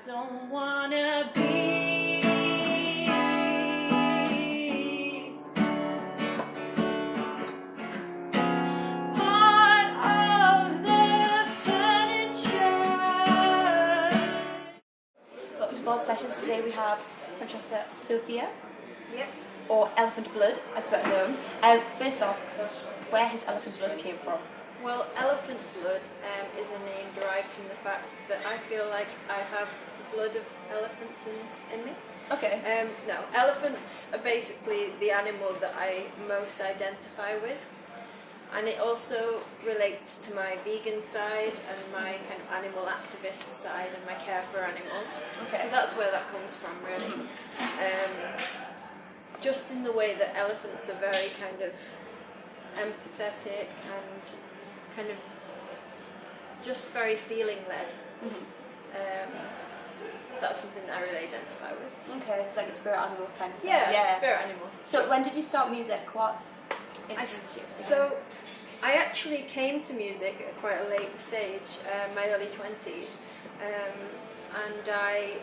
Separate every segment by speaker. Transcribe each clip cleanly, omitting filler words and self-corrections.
Speaker 1: don't wanna be part of the furniture.
Speaker 2: Welcome to Board Sessions. Today we have Francesca Sophia,
Speaker 1: Yep.
Speaker 2: or Elephant Blood, as better known. First off, where his Elephant Blood came from?
Speaker 1: Well, elephant blood is a name derived from the fact that I feel like I have the blood of elephants in me.
Speaker 2: Okay.
Speaker 1: No, elephants are basically the animal that I most identify with, and it also relates to my vegan side and my kind of animal activist side and my care for animals.
Speaker 2: Okay.
Speaker 1: So that's where that comes from, really. Just in the way that elephants are very kind of empathetic and kind of just very feeling led. That's something that I really identify with.
Speaker 2: Okay, it's like a spirit animal kind of thing.
Speaker 1: Yeah, spirit animal.
Speaker 2: So when did you start music? What?
Speaker 1: So I actually came to music at quite a late stage, my early 20s, and I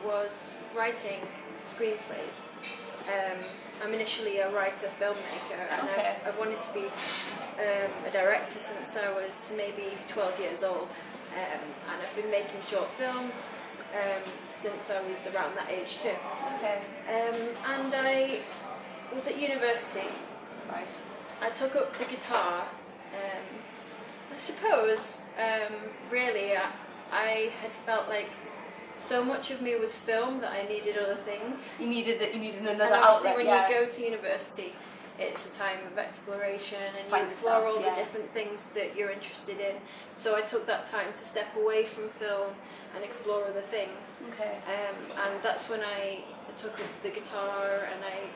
Speaker 1: was writing screenplays. I'm initially a writer, filmmaker, and
Speaker 2: Okay.
Speaker 1: I've wanted to be a director since I was maybe 12 years old, and I've been making short films since I was around that age too.
Speaker 2: Okay.
Speaker 1: And I was at university.
Speaker 2: Right.
Speaker 1: I took up the guitar. I suppose, really, I had felt like so much of me was film that I needed other things.
Speaker 2: You needed another
Speaker 1: And obviously
Speaker 2: outlet.
Speaker 1: when
Speaker 2: Yeah.
Speaker 1: you go to university, it's a time of exploration and
Speaker 2: Find
Speaker 1: you explore
Speaker 2: yourself,
Speaker 1: all
Speaker 2: yeah.
Speaker 1: the different things that you're interested in. So I took that time to step away from film and explore other things.
Speaker 2: Okay.
Speaker 1: And that's when I took up the guitar and I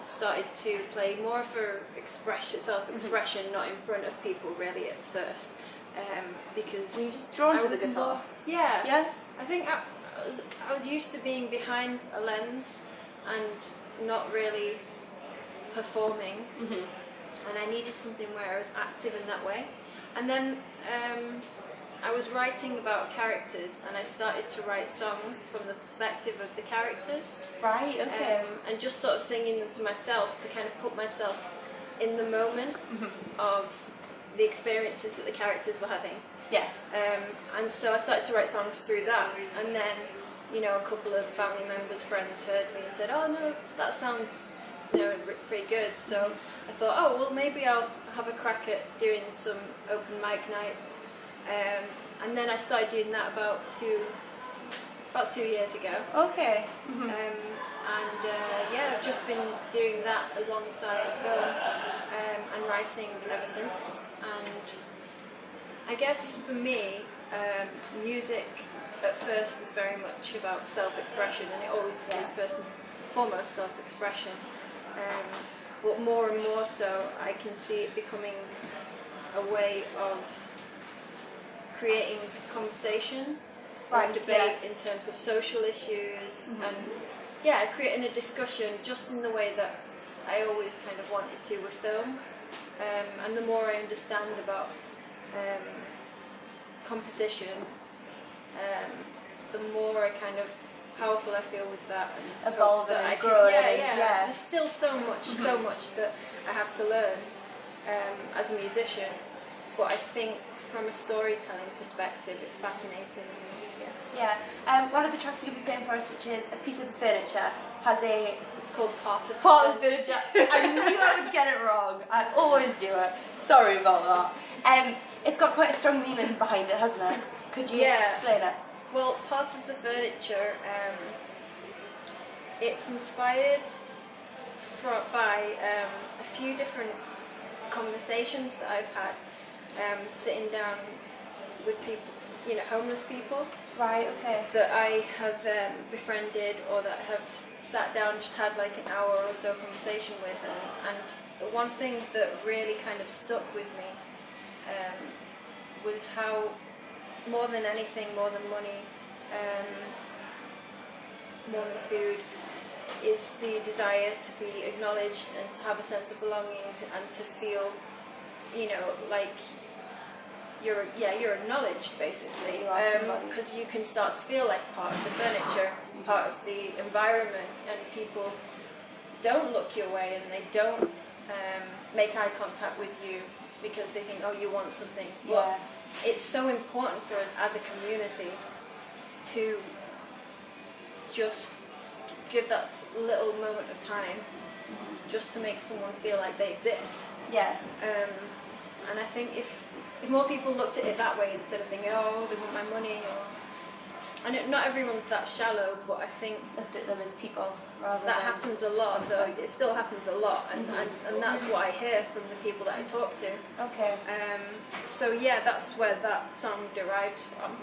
Speaker 1: started to play more for self-expression, not in front of people really at first. Because
Speaker 2: Were you just drawn
Speaker 1: I
Speaker 2: to the
Speaker 1: was
Speaker 2: guitar?
Speaker 1: Yeah.
Speaker 2: Yeah.
Speaker 1: I think I was used to being behind a lens and not really performing, and I needed something where I was active in that way. And then I was writing about characters, and I started to write songs from the perspective of the characters.
Speaker 2: Right. Okay.
Speaker 1: And just sort of singing them to myself to kind of put myself in the moment of the experiences that the characters were having.
Speaker 2: Yeah.
Speaker 1: And so I started to write songs through that, and then, you know, a couple of family members, friends heard me and said, "Oh no, that sounds, you know, pretty good." So I thought, oh well, maybe I'll have a crack at doing some open mic nights, and then I started doing that about 2 years ago.
Speaker 2: Okay.
Speaker 1: Yeah, I've just been doing that alongside film and writing ever since. And I guess for me, music at first is very much about self-expression, and it always is first and foremost self-expression. But more and more so, I can see it becoming a way of creating conversation and debate in terms of social issues, and creating a discussion just in the way that I always kind of wanted to with film. And the more I understand about composition, the more I kind of powerful I feel with that, and
Speaker 2: Evolving
Speaker 1: that
Speaker 2: and
Speaker 1: I can,
Speaker 2: growing.
Speaker 1: yeah. There's still so much that I have to learn as a musician, but I think from a storytelling perspective, it's fascinating.
Speaker 2: Yeah. One of the tracks you'll be playing for us, which is A Piece of the Furniture, has
Speaker 1: It's called Part of
Speaker 2: the Furniture. I knew I would get it wrong. I always do it. Sorry about that. It's got quite a strong meaning behind it, hasn't it? Could you explain it?
Speaker 1: Well, Part of the Furniture, it's inspired by a few different conversations that I've had sitting down with people, you know, homeless people.
Speaker 2: Right, okay.
Speaker 1: That I have befriended, or that have sat down and just had like an hour or so conversation with, and the one thing that really kind of stuck with me was how, more than anything, more than money, more than food, is the desire to be acknowledged and to have a sense of belonging and to feel, you know, like you're acknowledged basically,
Speaker 2: You are somebody.
Speaker 1: because you can start to feel like part of the furniture, part of the environment, and people don't look your way and they don't make eye contact with you because they think, oh, you want something. Well, it's so important for us as a community to just give that little moment of time just to make someone feel like they exist.
Speaker 2: Yeah.
Speaker 1: And I think if more people looked at it that way instead of thinking, oh, they want my money, or not everyone's that shallow, but I think
Speaker 2: Looked at them as people rather
Speaker 1: that
Speaker 2: than
Speaker 1: happens a lot. Though
Speaker 2: something.
Speaker 1: it still happens a lot, and that's what I hear from the people that I talk to.
Speaker 2: Okay.
Speaker 1: So yeah, that's where that song derives from,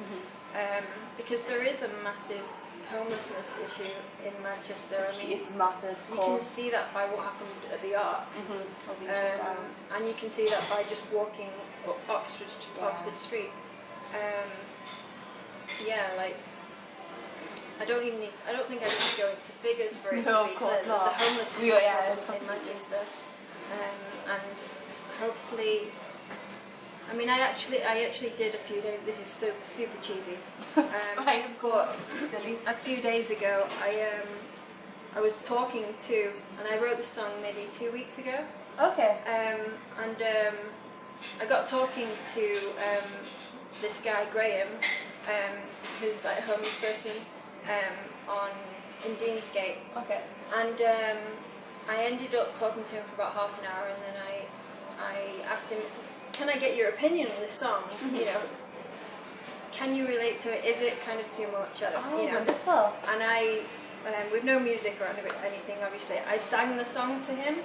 Speaker 1: because there is a massive homelessness issue in Manchester. I mean,
Speaker 2: It's massive.
Speaker 1: you can see that by what happened at the Arc, and you can see that by just walking up Oxford Street. Like I don't think I need to go into figures for it
Speaker 2: No,
Speaker 1: to be
Speaker 2: of course
Speaker 1: clear. There's
Speaker 2: not.
Speaker 1: a homelessness problem in Manchester, and hopefully. I mean, I actually did a few days. This is super cheesy.
Speaker 2: Fine, of course. Silly.
Speaker 1: A few days ago, I was talking to, and I wrote the song maybe 2 weeks ago.
Speaker 2: Okay.
Speaker 1: I got talking to this guy Graham, who's like a homeless person, in Deansgate.
Speaker 2: Okay.
Speaker 1: And I ended up talking to him for about half an hour, and then I asked him, can I get your opinion on this song? You know, can you relate to it? Is it kind of too much?
Speaker 2: Wonderful.
Speaker 1: And I, with no music or anything, obviously, I sang the song to him,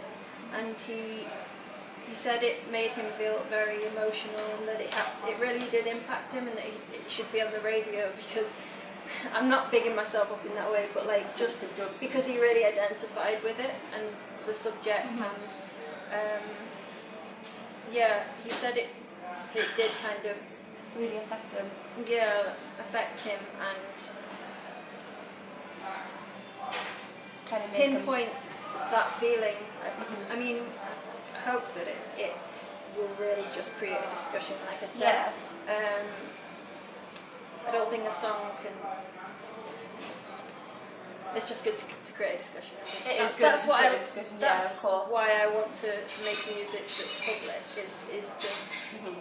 Speaker 1: and he said it made him feel very emotional, and that it really did impact him, and that it should be on the radio, because I'm not bigging myself up in that way, but like just because he really identified with it and the subject, and he said it did kind of
Speaker 2: Really affect them.
Speaker 1: affect him, and
Speaker 2: Kind of make them.
Speaker 1: pinpoint that feeling. I mean, I hope that it will really just create a discussion, like I said.
Speaker 2: Yeah.
Speaker 1: I don't think a song can. It's just good to create a discussion. I think.
Speaker 2: It is good
Speaker 1: That's
Speaker 2: to
Speaker 1: why
Speaker 2: create a discussion, yeah,
Speaker 1: that's
Speaker 2: of course.
Speaker 1: why I want to make music that's public. Is to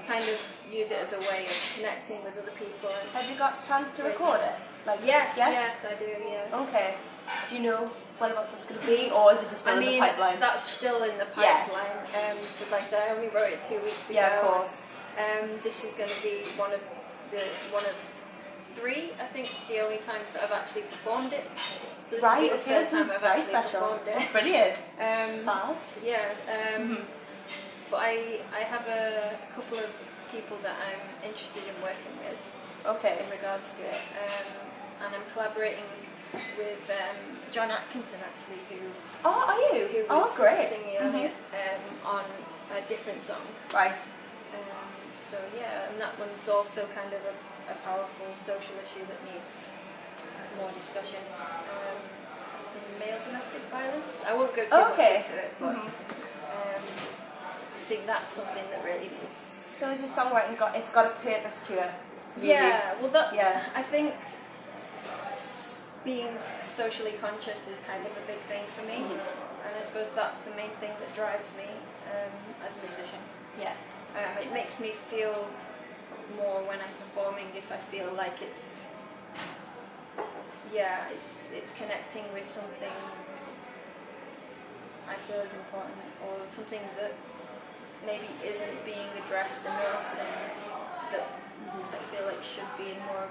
Speaker 1: kind of use it as a way of connecting with other people. And
Speaker 2: Have you got plans to record it? Like
Speaker 1: yes,
Speaker 2: yeah?
Speaker 1: yes, I do. Yeah.
Speaker 2: Okay. Do you know what about it's going to be, or is it just still in the pipeline?
Speaker 1: That's still in the pipeline. Because like I said, I only wrote it 2 weeks ago.
Speaker 2: Yeah, of course.
Speaker 1: This is going to be one of three, I think, the only times that I've actually performed it. So this will be the first time I've
Speaker 2: very
Speaker 1: actually
Speaker 2: special.
Speaker 1: performed it.
Speaker 2: Brilliant. Fab.
Speaker 1: Yeah. But I have a couple of people that I'm interested in working with
Speaker 2: Okay.
Speaker 1: in regards to it, and I'm collaborating with John Atkinson, actually, who
Speaker 2: Oh, are you?
Speaker 1: who
Speaker 2: Oh,
Speaker 1: was
Speaker 2: great.
Speaker 1: singing earlier on a different song.
Speaker 2: Right.
Speaker 1: So yeah, and that one's also kind of a powerful social issue that needs more discussion. Male domestic violence. I won't go too much into it, but I think that's something that really needs.
Speaker 2: So is your songwriting it's got a purpose to it? Really?
Speaker 1: Yeah, well,
Speaker 2: Yeah.
Speaker 1: I think being socially conscious is kind of a big thing for me, and I suppose that's the main thing that drives me as a musician.
Speaker 2: Yeah.
Speaker 1: It makes me feel more when I'm performing if I feel like it's connecting with something I feel is important, or something that maybe isn't being addressed enough, and that I feel like should be in more of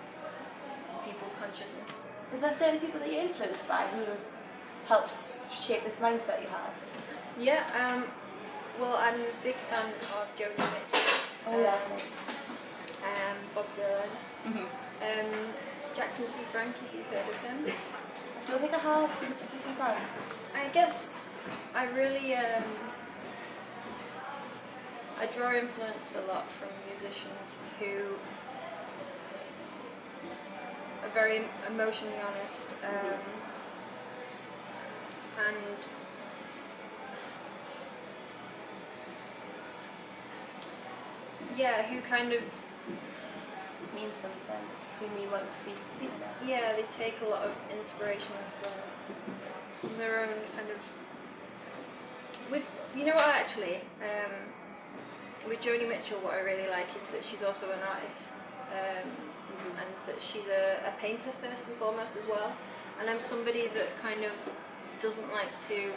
Speaker 1: people's consciousness.
Speaker 2: Is there certain people that you're influenced by who have helped shape this mindset you have?
Speaker 1: Yeah, well, I'm a big fan of Joe Kimmich.
Speaker 2: Oh yeah.
Speaker 1: Bob Dylan. Jackson C. Frank, if you've heard of him.
Speaker 2: Do you think I have Jackson C. Frank?
Speaker 1: I guess I really I draw influence a lot from musicians who are very emotionally honest, and yeah, who kind of
Speaker 2: mean something, who mean what to speak, you know.
Speaker 1: Yeah, they take a lot of inspiration from their own kind of. You know what, actually, with Joni Mitchell, what I really like is that she's also an artist, and that she's a painter first and foremost as well. And I'm somebody that kind of doesn't like to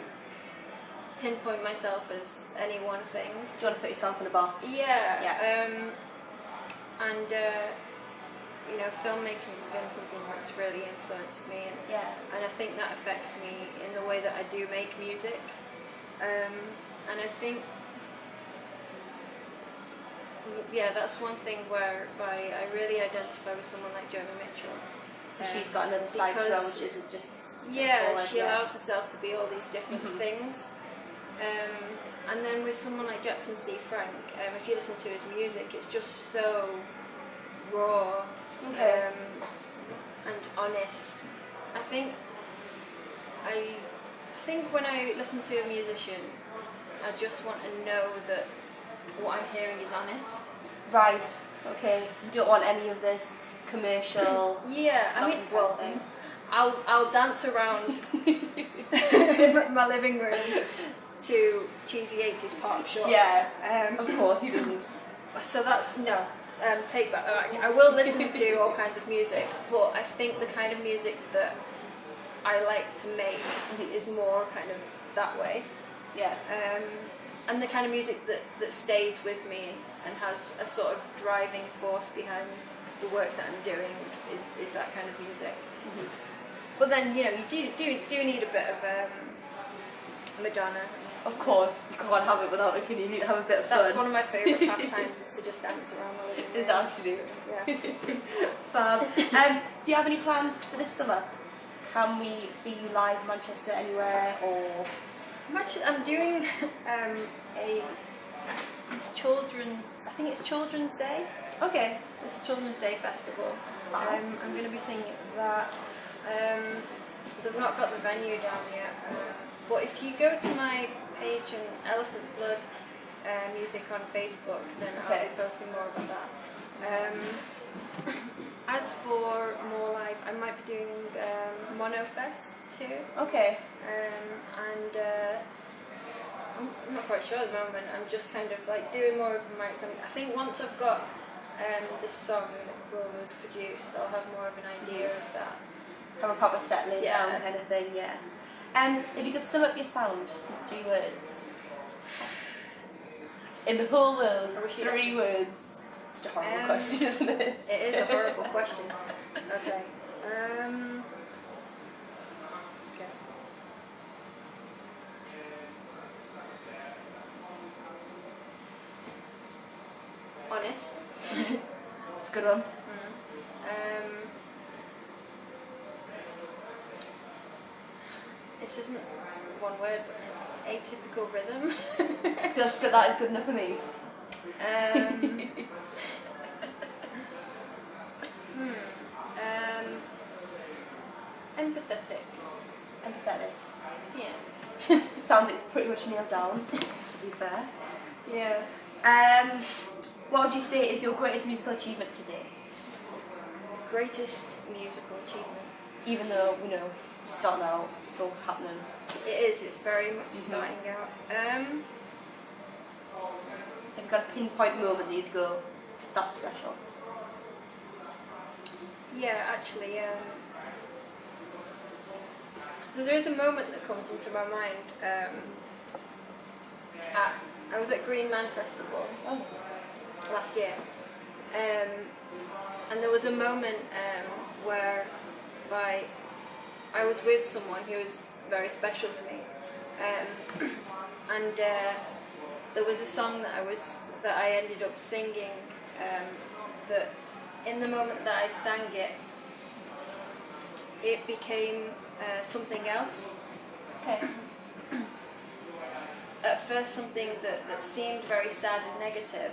Speaker 1: pinpoint myself as any one thing.
Speaker 2: Do you want to put yourself in a box?
Speaker 1: Yeah. And you know, filmmaking's been something that's really influenced me, and I think that affects me in the way that I do make music. And I think, that's one thing whereby I really identify with someone like Joni Mitchell.
Speaker 2: She's got another side to her, which isn't just
Speaker 1: she allows herself to be all these different things. And then with someone like Jackson C. Frank, if you listen to his music, it's just so raw and honest. I think when I listen to a musician, I just want to know that what I'm hearing is honest.
Speaker 2: Right. Okay. You don't want any of this commercial.
Speaker 1: I mean,
Speaker 2: thing.
Speaker 1: I'll dance around my living room to cheesy 80s pop, sure.
Speaker 2: Yeah. Of course, he doesn't.
Speaker 1: So that's no. Take that back. I will listen to all kinds of music, but I think the kind of music that I like to make is more kind of that way.
Speaker 2: Yeah.
Speaker 1: And the kind of music that stays with me and has a sort of driving force behind the work that I'm doing is that kind of music. But then, you know, you do need a bit of Madonna.
Speaker 2: Of course, you can't have it without it. You need to have a bit of fun.
Speaker 1: That's one of my favourite pastimes, is to just dance around the living room.
Speaker 2: Is that actually?
Speaker 1: Yeah.
Speaker 2: Fab. Do you have any plans for this summer? Can we see you live in Manchester anywhere, or?
Speaker 1: I'm doing a children's. I think it's Children's Day.
Speaker 2: Okay.
Speaker 1: It's a Children's Day festival. I'm going to be singing at that. They've not got the venue down yet. But if you go to my page on Elephant Blood Music on Facebook, then I'll be posting more about that. As for more live, I might be doing Mono Fest too.
Speaker 2: Okay.
Speaker 1: And I'm not quite sure at the moment. I'm just kind of like doing more of my. I think once I've got this song that was produced, I'll have more of an idea of that.
Speaker 2: Have a proper settling down kind of thing, yeah. If you could sum up your sound in 3 words. In the whole world, 3 words. It's a horrible question, isn't it?
Speaker 1: It is a horrible question. Okay. Honest.
Speaker 2: It's a good one.
Speaker 1: This isn't one word, but atypical rhythm.
Speaker 2: That's good. That is good enough for me.
Speaker 1: Empathetic.
Speaker 2: Empathetic.
Speaker 1: Yeah.
Speaker 2: Sounds like it's pretty much nailed down, to be fair.
Speaker 1: Yeah.
Speaker 2: What would you say is your greatest musical achievement to date?
Speaker 1: Greatest musical achievement?
Speaker 2: Even though, you know, starting out, it's all happening.
Speaker 1: It is, it's very much starting out.
Speaker 2: Have you got a pinpoint moment that you'd go, that's special?
Speaker 1: Yeah, actually, there is a moment that comes into my mind. I was at Green Man Festival last year, and there was a moment whereby I was with someone who was very special to me, and there was a song that I ended up singing, that in the moment that I sang it, it became something else.
Speaker 2: Okay.
Speaker 1: At first something that seemed very sad and negative,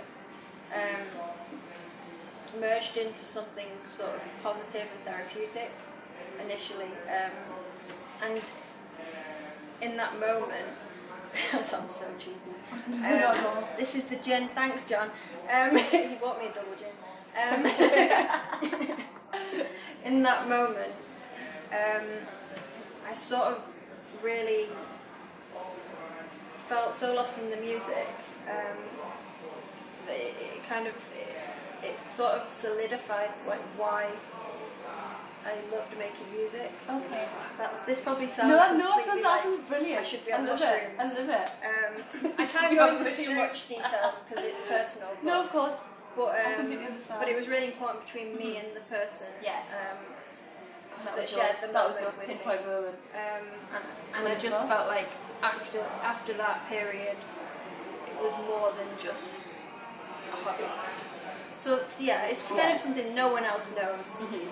Speaker 1: merged into something sort of positive and therapeutic initially, and in that moment, that sounds so cheesy. This is the gin, thanks John. He bought me a double gin. In that moment, I sort of really felt so lost in the music that it kind of it sort of solidified like why I loved making music.
Speaker 2: Okay.
Speaker 1: This probably sounds completely
Speaker 2: sounds brilliant.
Speaker 1: I should be on
Speaker 2: love
Speaker 1: mushrooms.
Speaker 2: it. I love it.
Speaker 1: I can't go into too much details because it's personal. But,
Speaker 2: No, of course.
Speaker 1: But,
Speaker 2: I completely understand.
Speaker 1: But it was really important between me and the person.
Speaker 2: Yeah.
Speaker 1: That shared the
Speaker 2: that was
Speaker 1: moment
Speaker 2: your
Speaker 1: with me.
Speaker 2: pinpoint moment.
Speaker 1: And I just felt like after that period, it was more than just a hobby. So yeah, it's kind of something no one else knows.
Speaker 2: Mm-hmm.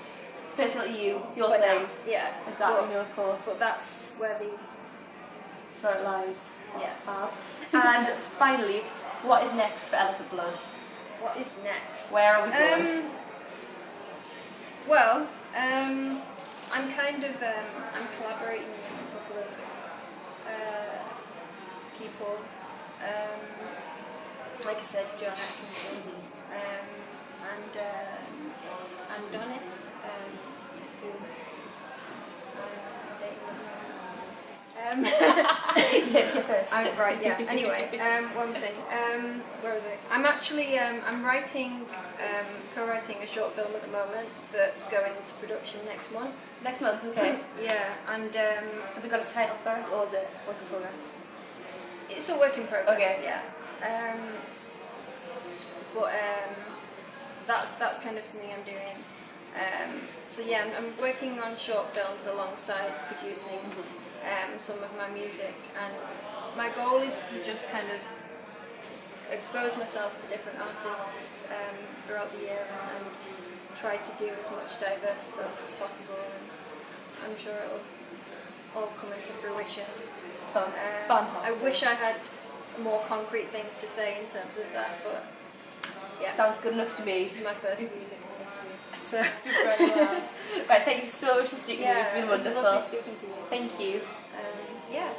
Speaker 2: It's personally you. It's your
Speaker 1: But
Speaker 2: thing.
Speaker 1: now, yeah,
Speaker 2: Exactly.
Speaker 1: But,
Speaker 2: No, of course.
Speaker 1: but that's where
Speaker 2: That's where it lies.
Speaker 1: yeah.
Speaker 2: Fab. And finally, what is next for Elephant Blood?
Speaker 1: What is next?
Speaker 2: Where are we going?
Speaker 1: Well, I'm kind of I'm collaborating with a couple of people. Like I said, John Atkinson, and Donis, who's right, yeah. Anyway, what was I saying? Where was I? I'm actually I'm writing, co-writing a short film at the moment that's going into production next month.
Speaker 2: Next month, okay.
Speaker 1: Yeah, and
Speaker 2: Have we got a title for it, or is it work in progress?
Speaker 1: it's a work in progress.
Speaker 2: Okay.
Speaker 1: Yeah. But that's kind of something I'm doing. So yeah, I'm working on short films alongside producing some of my music, and my goal is to just kind of expose myself to different artists throughout the year and try to do as much diverse stuff as possible, and I'm sure it'll all come into fruition.
Speaker 2: Sounds fantastic.
Speaker 1: I wish I had more concrete things to say in terms of that, but yeah.
Speaker 2: Sounds good enough to me.
Speaker 1: This is my first music interview. So.
Speaker 2: Very well. Right, thank you so much for speaking to me. It's been wonderful.
Speaker 1: It was lovely speaking to you.
Speaker 2: Thank you.
Speaker 1: Yeah.